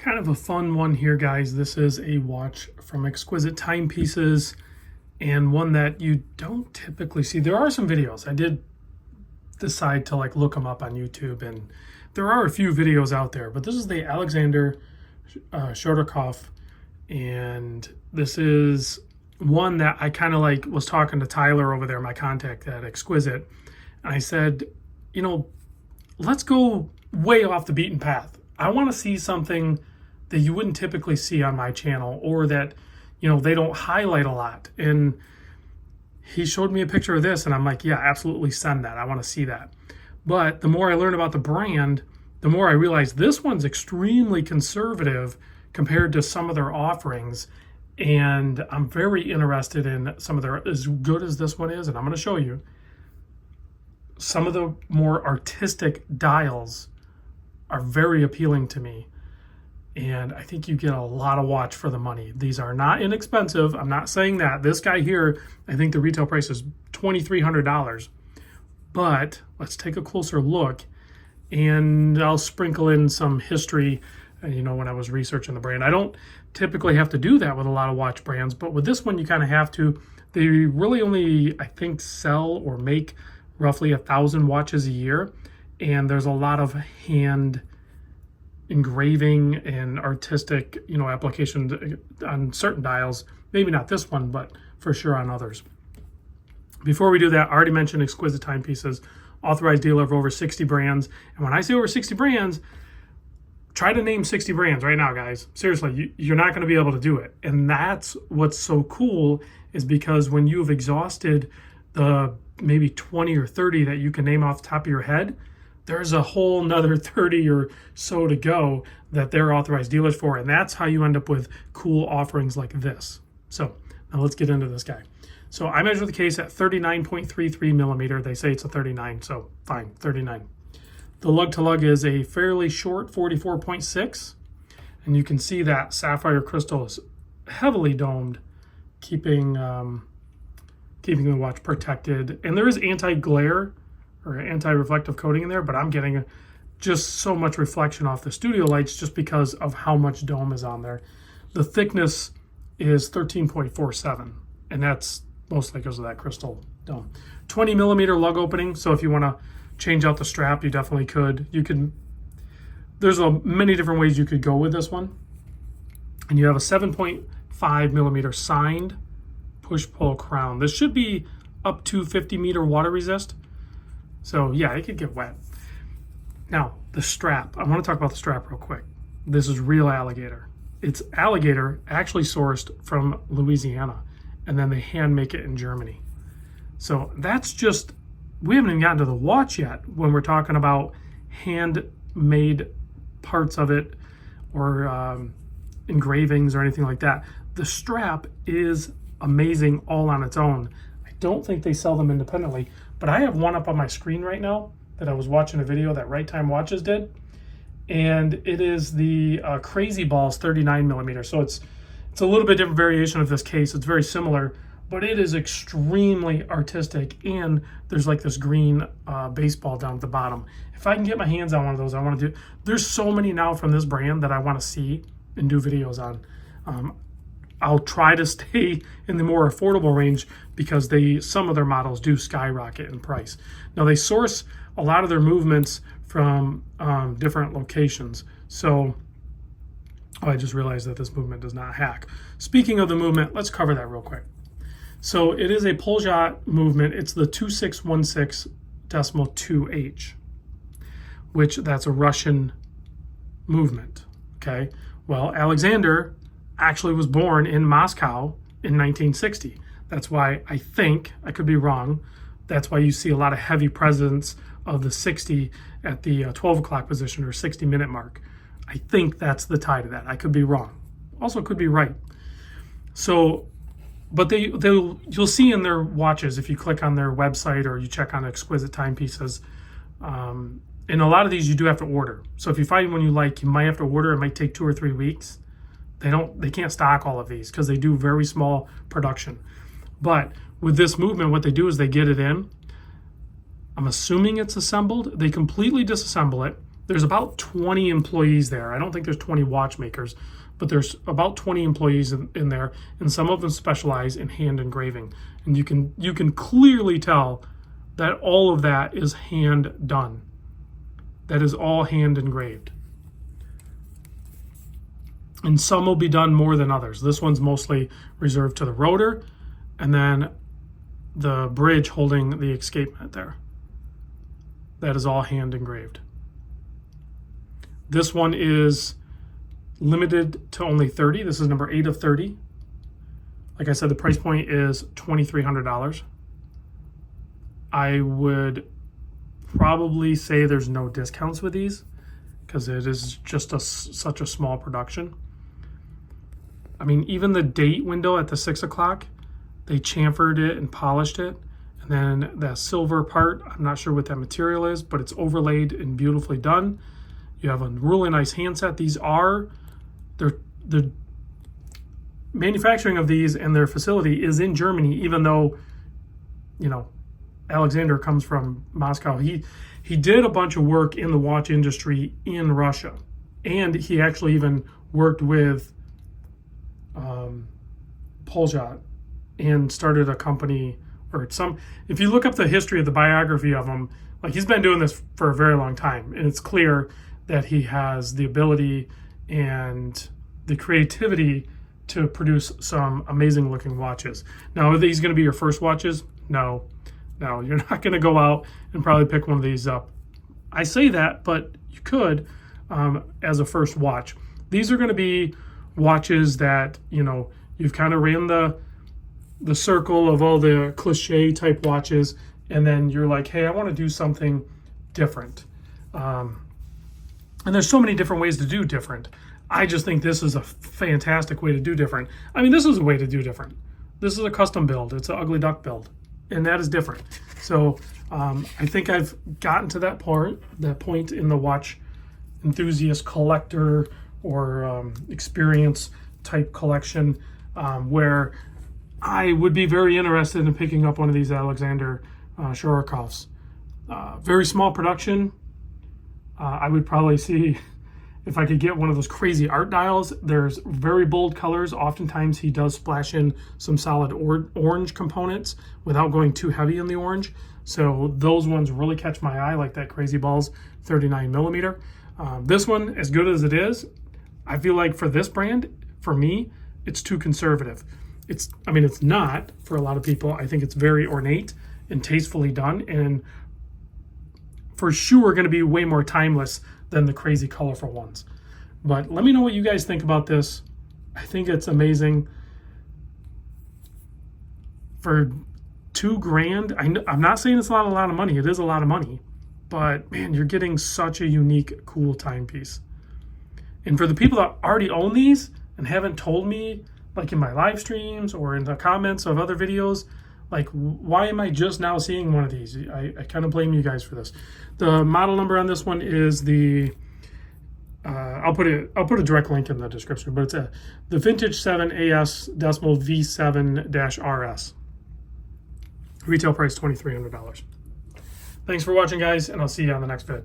Kind of a fun one here, guys. This is a watch from Exquisite Timepieces, and one that you don't typically see. There are some videos. I did decide to look them up on YouTube, and there are a few videos out there, but this is the Alexander Shorokhoff, and this is one that I kind of was talking to Tyler over there, my contact at Exquisite, and I said, let's go way off the beaten path. I want to see something that you wouldn't typically see on my channel, or that, they don't highlight a lot. And he showed me a picture of this, and I'm like, yeah, absolutely send that. I want to see that. But the more I learn about the brand, the more I realize this one's extremely conservative compared to some of their offerings. And I'm very interested in some of their, as good as this one is, and I'm going to show you some of the more artistic dials are very appealing to me. And I think you get a lot of watch for the money. These are not inexpensive. I'm not saying that. This guy here, I think the retail price is $2,300. But let's take a closer look, and I'll sprinkle in some history, when I was researching the brand. I don't typically have to do that with a lot of watch brands, but with this one, you kind of have to. They really only, I think, sell or make roughly 1,000 watches a year. And there's a lot of hand engraving and artistic, applications on certain dials. Maybe not this one, but for sure on others. Before we do that, I already mentioned Exquisite Timepieces, authorized dealer of over 60 brands. And when I say over 60 brands, try to name 60 brands right now, guys. Seriously, you're not going to be able to do it. And that's what's so cool, is because when you've exhausted the maybe 20 or 30 that you can name off the top of your head, there's a whole nother 30 or so to go that they're authorized dealers for. And that's how you end up with cool offerings like this. So now let's get into this guy. So I measured the case at 39.33 millimeter. They say it's a 39, so fine, 39. The lug to lug is a fairly short 44.6. And you can see that sapphire crystal is heavily domed, keeping the watch protected. And there is anti-glare or anti-reflective coating in there, but I'm getting just so much reflection off the studio lights just because of how much dome is on there. The thickness is 13.47, and that's mostly because of that crystal dome. 20 millimeter lug opening, so if you want to change out the strap, you definitely could. There's many different ways you could go with this one. And you have a 7.5 millimeter signed push-pull crown. This should be up to 50 meter water resist. So yeah, it could get wet. Now, the strap. I want to talk about the strap real quick. This is real alligator. It's alligator actually sourced from Louisiana, and then they hand make it in Germany. So that's just, we haven't even gotten to the watch yet when we're talking about handmade parts of it, or engravings or anything like that. The strap is amazing all on its own. I don't think they sell them independently, but I have one up on my screen right now that I was watching a video that Right Time Watches did, and it is the Crazy Balls 39 millimeter. So it's a little bit different variation of this case. It's very similar, but it is extremely artistic, and there's this green baseball down at the bottom. If I can get my hands on one of those, I want to do. There's so many now from this brand that I want to see and do videos on. I'll try to stay in the more affordable range because some of their models do skyrocket in price. Now, they source a lot of their movements from different locations. So, I just realized that this movement does not hack. Speaking of the movement, let's cover that real quick. So it is a Poljot movement. It's the 2616.2H, which that's a Russian movement, okay? Well, Alexander actually was born in Moscow in 1960. That's why I think, I could be wrong, that's why you see a lot of heavy presence of the 60 at the 12 o'clock position or 60-minute mark. I think that's the tie to that. I could be wrong. Also could be right. So, but you'll see in their watches, if you click on their website or you check on Exquisite Timepieces, in a lot of these you do have to order. So if you find one you like, you might have to order. It might take 2 or 3 weeks. They can't stock all of these because they do very small production. But with this movement, what they do is they get it in. I'm assuming it's assembled. They completely disassemble it. There's about 20 employees there. I don't think there's 20 watchmakers, but there's about 20 employees in there, and some of them specialize in hand engraving. And you can clearly tell that all of that is hand done. That is all hand engraved. And some will be done more than others. This one's mostly reserved to the rotor and then the bridge holding the escapement there. That is all hand engraved. This one is limited to only 30. This is number 8 of 30. Like I said, the price point is $2,300. I would probably say there's no discounts with these because it is just such a small production. I mean, even the date window at the 6 o'clock, they chamfered it and polished it. And then that silver part, I'm not sure what that material is, but it's overlaid and beautifully done. You have a really nice handset. These are, the manufacturing of these and their facility is in Germany, even though, you know, Alexander comes from Moscow. He did a bunch of work in the watch industry in Russia. And he actually even worked with Polzhat and started a company, or some, if you look up the history of the biography of him, like, he's been doing this for a very long time, and it's clear that he has the ability and the creativity to produce some amazing looking watches. Now, are these going to be your first watches? No, you're not going to go out and probably pick one of these up. I say that, but you could as a first watch. These are going to be watches that, you know, you've kind of ran the circle of all the cliche type watches, and then you're like, hey, I want to do something different. And there's so many different ways to do different. I just think this is a fantastic way to do different. I mean, this is a way to do different. This is a custom build. It's an ugly duck build, and that is different. So I think I've gotten to that point in the watch enthusiast collector or experience type collection where I would be very interested in picking up one of these Alexander Shorokhoffs. Very small production. I would probably see if I could get one of those crazy art dials. There's very bold colors. Oftentimes he does splash in some solid orange components without going too heavy in the orange. So those ones really catch my eye, like that Crazy Balls 39 millimeter. This one, as good as it is, I feel like for this brand, for me, it's too conservative. It's not for a lot of people. I think it's very ornate and tastefully done, and for sure going to be way more timeless than the crazy colorful ones. But let me know what you guys think about this. I think it's amazing. For $2,000, I'm not saying it's not a lot of money. It is a lot of money, but man, you're getting such a unique, cool timepiece. And for the people that already own these and haven't told me, like in my live streams or in the comments of other videos, like, why am I just now seeing one of these? I kind of blame you guys for this. The model number on this one is the I'll put a direct link in the description, but it's the Vintage 7 AS.V7.RS. Retail price $2,300. Thanks for watching, guys, and I'll see you on the next vid.